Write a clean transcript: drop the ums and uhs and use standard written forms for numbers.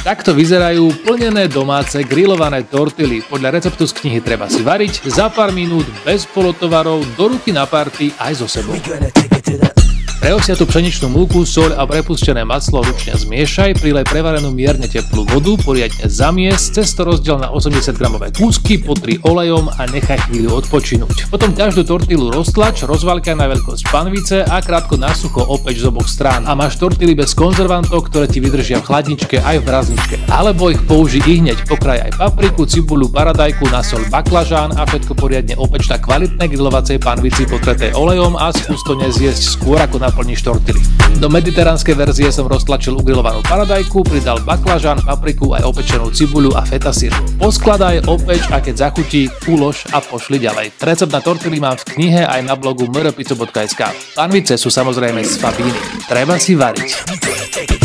Takto vyzerajú plnené domáce grillované tortily. Podľa receptu z knihy Treba si variť za pár minút bez polotovarov do ruky na party aj so sebou. Pre osiatú pšeničnú múku, soľ a prepustené maslo ručne zmiešaj, prilej prevarenú mierne teplú vodu, poriadne zamies, cesto rozdiel na 80 gramové kúsky, potri olejom a nechaj chvíľu odpočinúť. Potom každú tortilu roztlač, rozvaľkaj na veľkosť panvice a krátko na sucho opeč z oboch strán. A máš tortily bez konzervantov, ktoré ti vydržia v chladničke aj v mrazničke. Alebo ich použij ihneď, pokraj aj papriku, cibuľu, paradajku, nasoľ baklažán a všetko poriadne opeč na kvalitnej grilovacej panvici potretej olejom a skús to nezjesť skôr ako naplníš tortily. Do mediteránskej verzie som roztlačil ugrilovanú paradajku, pridal baklažán, papriku aj opečenú cibuľu a fetasír. Poskladaj, opeč a keď zachutí, ulož a pošli ďalej. Recept na tortily mám v knihe aj na blogu mrpizzo.sk. Panvice sú samozrejme z Fabíny. Treba si variť.